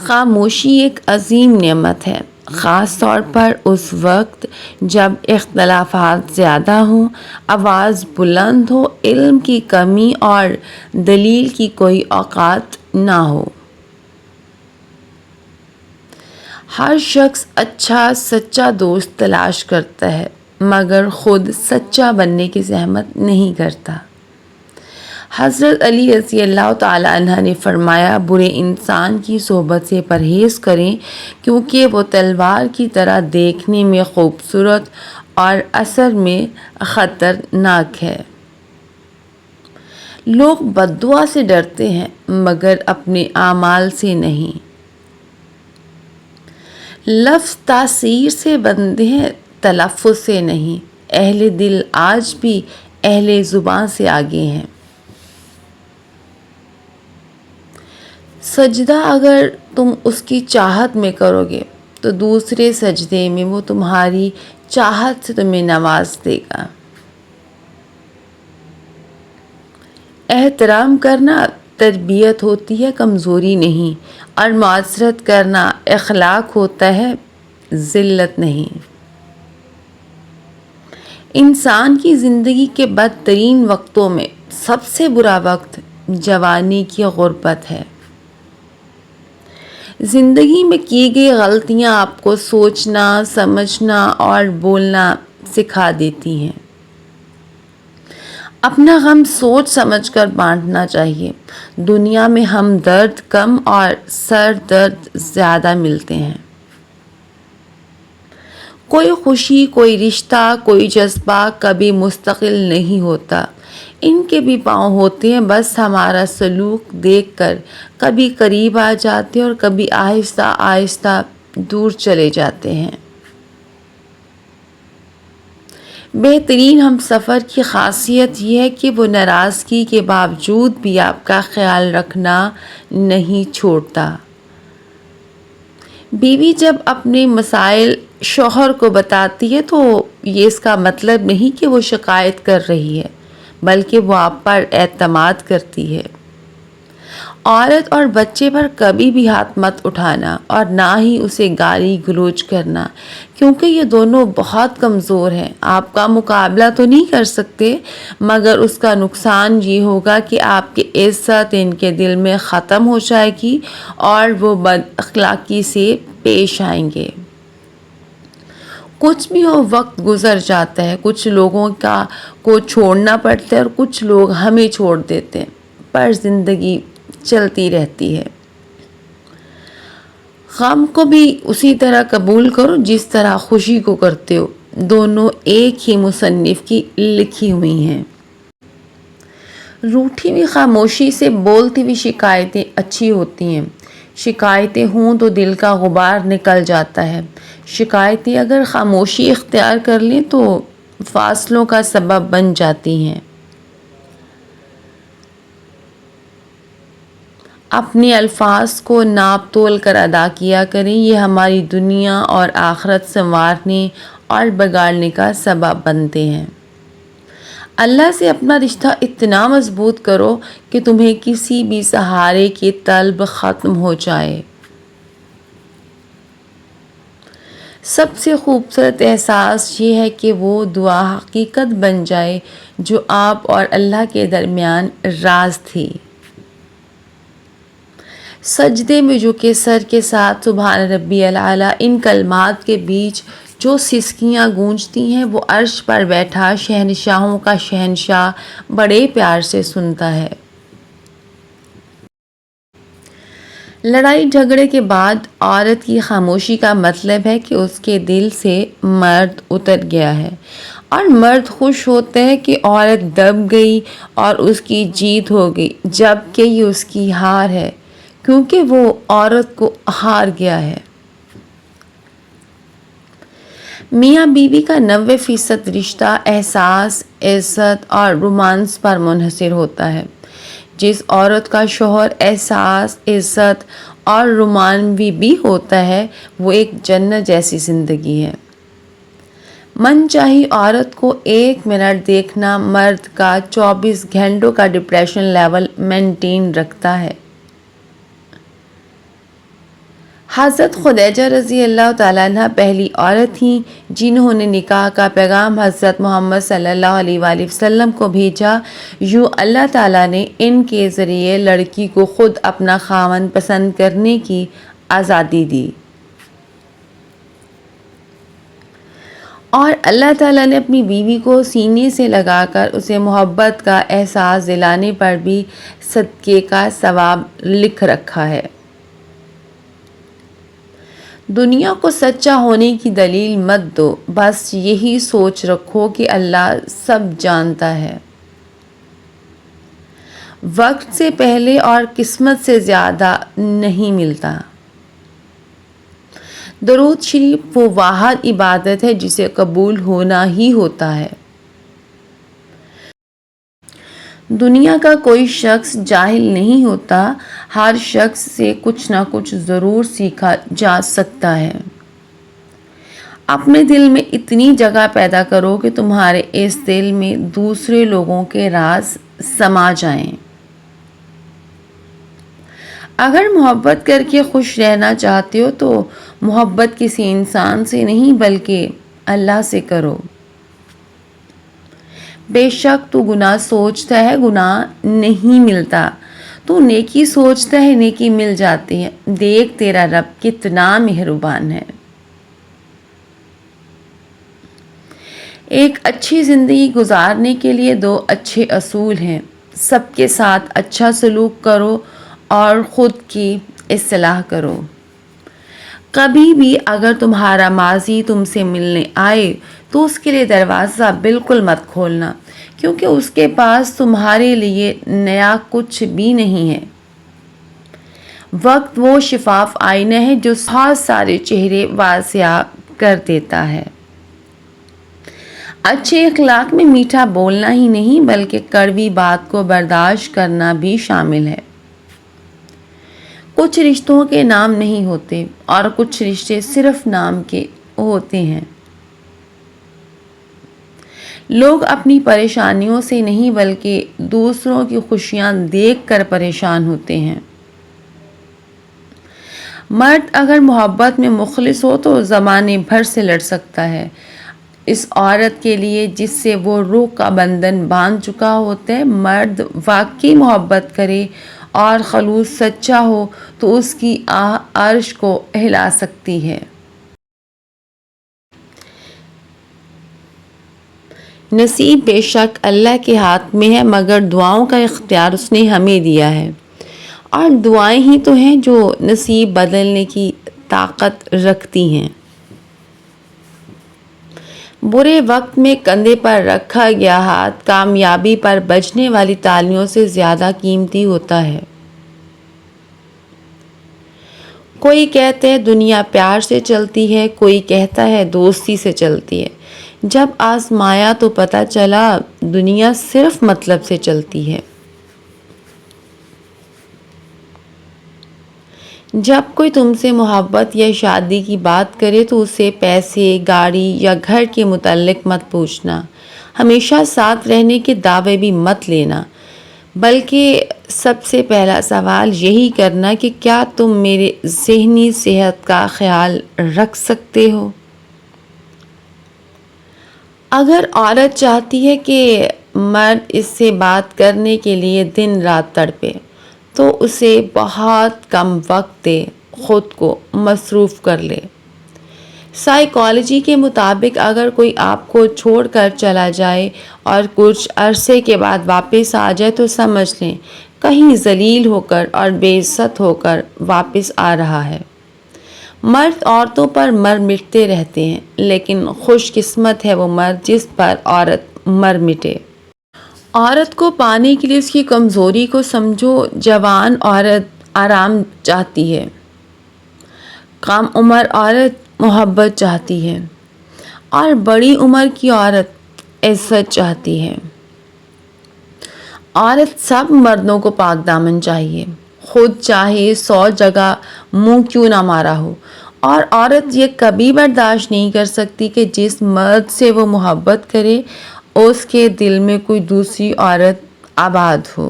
خاموشی ایک عظیم نعمت ہے، خاص طور پر اس وقت جب اختلافات زیادہ ہوں، آواز بلند ہو، علم کی کمی اور دلیل کی کوئی اوقات نہ ہو۔ ہر شخص اچھا سچا دوست تلاش کرتا ہے مگر خود سچا بننے کی زحمت نہیں کرتا۔ حضرت علی رضی اللہ تعالی عنہ نے فرمایا، برے انسان کی صحبت سے پرہیز کریں کیونکہ وہ تلوار کی طرح دیکھنے میں خوبصورت اور اثر میں خطرناک ہے۔ لوگ بددعا سے ڈرتے ہیں مگر اپنے اعمال سے نہیں۔ لفظ تاثیر سے بنتے ہیں، تلفظ سے نہیں۔ اہل دل آج بھی اہل زبان سے آگے ہیں۔ سجدہ اگر تم اس کی چاہت میں کرو گے تو دوسرے سجدے میں وہ تمہاری چاہت سے تمہیں نواز دے گا۔ احترام کرنا تربیت ہوتی ہے، کمزوری نہیں، اور معذرت کرنا اخلاق ہوتا ہے، ذلت نہیں۔ انسان کی زندگی کے بدترین وقتوں میں سب سے برا وقت جوانی کی غربت ہے۔ زندگی میں کی گئی غلطیاں آپ کو سوچنا، سمجھنا اور بولنا سکھا دیتی ہیں۔ اپنا غم سوچ سمجھ کر بانٹنا چاہیے۔ دنیا میں ہم درد کم اور سر درد زیادہ ملتے ہیں۔ کوئی خوشی، کوئی رشتہ، کوئی جذبہ کبھی مستقل نہیں ہوتا۔ ان کے بھی پاؤں ہوتے ہیں، بس ہمارا سلوک دیکھ کر کبھی قریب آ جاتے ہیں اور کبھی آہستہ آہستہ دور چلے جاتے ہیں۔ بہترین ہم سفر کی خاصیت یہ ہے کہ وہ ناراضگی کے باوجود بھی آپ کا خیال رکھنا نہیں چھوڑتا۔ بیوی جب اپنے مسائل شوہر کو بتاتی ہے تو یہ اس کا مطلب نہیں کہ وہ شکایت کر رہی ہے، بلکہ وہ آپ پر اعتماد کرتی ہے۔ عورت اور بچے پر کبھی بھی ہاتھ مت اٹھانا اور نہ ہی اسے گالی گلوچ کرنا، کیونکہ یہ دونوں بہت کمزور ہیں۔ آپ کا مقابلہ تو نہیں کر سکتے مگر اس کا نقصان یہ ہوگا کہ آپ کی عزت ان کے دل میں ختم ہو جائے گی اور وہ بد اخلاقی سے پیش آئیں گے۔ کچھ بھی ہو، وقت گزر جاتا ہے، کچھ لوگوں کو چھوڑنا پڑتا ہے اور کچھ لوگ ہمیں چھوڑ دیتے ہیں، پر زندگی چلتی رہتی ہے۔ غم کو بھی اسی طرح قبول کرو جس طرح خوشی کو کرتے ہو، دونوں ایک ہی مصنف کی لکھی ہوئی ہیں۔ روٹھی ہوئی خاموشی سے بولتی ہوئی شکایتیں اچھی ہوتی ہیں۔ شکایتیں ہوں تو دل کا غبار نکل جاتا ہے۔ شکایتیں اگر خاموشی اختیار کر لیں تو فاصلوں کا سبب بن جاتی ہیں۔ اپنے الفاظ کو ناپ تول کر ادا کیا کریں، یہ ہماری دنیا اور آخرت سنوارنے اور بگاڑنے کا سبب بنتے ہیں۔ اللہ سے اپنا رشتہ اتنا مضبوط کرو کہ تمہیں کسی بھی سہارے کی طلب ختم ہو جائے۔ سب سے خوبصورت احساس یہ ہے کہ وہ دعا حقیقت بن جائے جو آپ اور اللہ کے درمیان راز تھی۔ سجدے میں جھکے سر کے ساتھ سبحان ربی الاعلیٰ، ان کلمات کے بیچ جو سسکیاں گونجتی ہیں وہ عرش پر بیٹھا شہنشاہوں کا شہنشاہ بڑے پیار سے سنتا ہے۔ لڑائی جھگڑے کے بعد عورت کی خاموشی کا مطلب ہے کہ اس کے دل سے مرد اتر گیا ہے، اور مرد خوش ہوتا ہے کہ عورت دب گئی اور اس کی جیت ہو گئی، جبکہ یہ اس کی ہار ہے کیونکہ وہ عورت کو ہار گیا ہے۔ میاں بیوی کا 90% رشتہ احساس، عزت اور رومانس پر منحصر ہوتا ہے۔ جس عورت کا شوہر احساس، عزت اور رومانوی بھی ہوتا ہے وہ ایک جنت جیسی زندگی ہے۔ من چاہی عورت کو 1 منٹ دیکھنا مرد کا 24 گھنٹوں کا ڈپریشن لیول مینٹین رکھتا ہے۔ حضرت خدیجہ رضی اللہ تعالیٰ عنہ پہلی عورت تھیں جنہوں نے نکاح کا پیغام حضرت محمد صلی اللہ علیہ وآلہ وسلم کو بھیجا۔ یوں اللہ تعالیٰ نے ان کے ذریعے لڑکی کو خود اپنا خاوند پسند کرنے کی آزادی دی، اور اللہ تعالیٰ نے اپنی بیوی کو سینے سے لگا کر اسے محبت کا احساس دلانے پر بھی صدقے کا ثواب لکھ رکھا ہے۔ دنیا کو سچا ہونے کی دلیل مت دو، بس یہی سوچ رکھو کہ اللہ سب جانتا ہے۔ وقت سے پہلے اور قسمت سے زیادہ نہیں ملتا۔ درود شریف وہ واحد عبادت ہے جسے قبول ہونا ہی ہوتا ہے۔ دنیا کا کوئی شخص جاہل نہیں ہوتا، ہر شخص سے کچھ نہ کچھ ضرور سیکھا جا سکتا ہے۔ اپنے دل میں اتنی جگہ پیدا کرو کہ تمہارے اس دل میں دوسرے لوگوں کے راز سما جائیں۔ اگر محبت کر کے خوش رہنا چاہتے ہو تو محبت کسی انسان سے نہیں بلکہ اللہ سے کرو۔ بے شک تو گناہ سوچتا ہے گناہ نہیں ملتا، تو نیکی سوچتا ہے نیکی مل جاتی ہے۔ دیکھ تیرا رب کتنا مہربان ہے۔ ایک اچھی زندگی گزارنے کے لیے 2 اچھے اصول ہیں، سب کے ساتھ اچھا سلوک کرو اور خود کی اصلاح کرو۔ کبھی بھی اگر تمہارا ماضی تم سے ملنے آئے تو اس کے لیے دروازہ بالکل مت کھولنا، کیونکہ اس کے پاس تمہارے لیے نیا کچھ بھی نہیں ہے۔ وقت وہ شفاف آئینہ ہے جو بہت سارے چہرے واضح کر دیتا ہے۔ اچھے اخلاق میں میٹھا بولنا ہی نہیں بلکہ کڑوی بات کو برداشت کرنا بھی شامل ہے۔ کچھ رشتوں کے نام نہیں ہوتے اور کچھ رشتے صرف نام کے ہوتے ہیں۔ لوگ اپنی پریشانیوں سے نہیں بلکہ دوسروں کی خوشیاں دیکھ کر پریشان ہوتے ہیں۔ مرد اگر محبت میں مخلص ہو تو زمانے بھر سے لڑ سکتا ہے۔ اس عورت کے لیے جس سے وہ روح کا بندھن باندھ چکا ہوتا ہے، مرد واقعی محبت کرے اور خلوص سچا ہو تو اس کی آہ عرش کو ہلا سکتی ہے۔ نصیب بے شک اللہ کے ہاتھ میں ہے، مگر دعاؤں کا اختیار اس نے ہمیں دیا ہے، اور دعائیں ہی تو ہیں جو نصیب بدلنے کی طاقت رکھتی ہیں۔ برے وقت میں کندھے پر رکھا گیا ہاتھ کامیابی پر بجنے والی تالیوں سے زیادہ قیمتی ہوتا ہے۔ کوئی کہتے ہیں دنیا پیار سے چلتی ہے، کوئی کہتا ہے دوستی سے چلتی ہے۔ جب آزمایا تو پتہ چلا دنیا صرف مطلب سے چلتی ہے۔ جب کوئی تم سے محبت یا شادی کی بات کرے تو اسے پیسے، گاڑی یا گھر کے متعلق مت پوچھنا، ہمیشہ ساتھ رہنے کے دعوے بھی مت لینا، بلکہ سب سے پہلا سوال یہی کرنا کہ کیا تم میرے ذہنی صحت کا خیال رکھ سکتے ہو؟ اگر عورت چاہتی ہے کہ مرد اس سے بات کرنے کے لیے دن رات تڑپے تو اسے بہت کم وقت دے، خود کو مصروف کر لے۔ سائیکالوجی کے مطابق اگر کوئی آپ کو چھوڑ کر چلا جائے اور کچھ عرصے کے بعد واپس آ جائے تو سمجھ لیں کہیں ذلیل ہو کر اور بے عزت ہو کر واپس آ رہا ہے۔ مرد عورتوں پر مر مٹتے رہتے ہیں، لیکن خوش قسمت ہے وہ مرد جس پر عورت مر مٹے۔ عورت کو پانے کے لیے اس کی کمزوری کو سمجھو۔ جوان عورت آرام چاہتی ہے، کم عمر عورت محبت چاہتی ہے، اور بڑی عمر کی عورت عزت چاہتی ہے۔ عورت سب مردوں کو پاک دامن چاہیے، خود چاہے 100 جگہ منہ کیوں نہ مارا ہو، اور عورت یہ کبھی برداشت نہیں کر سکتی کہ جس مرد سے وہ محبت کرے اس کے دل میں کوئی دوسری عورت آباد ہو۔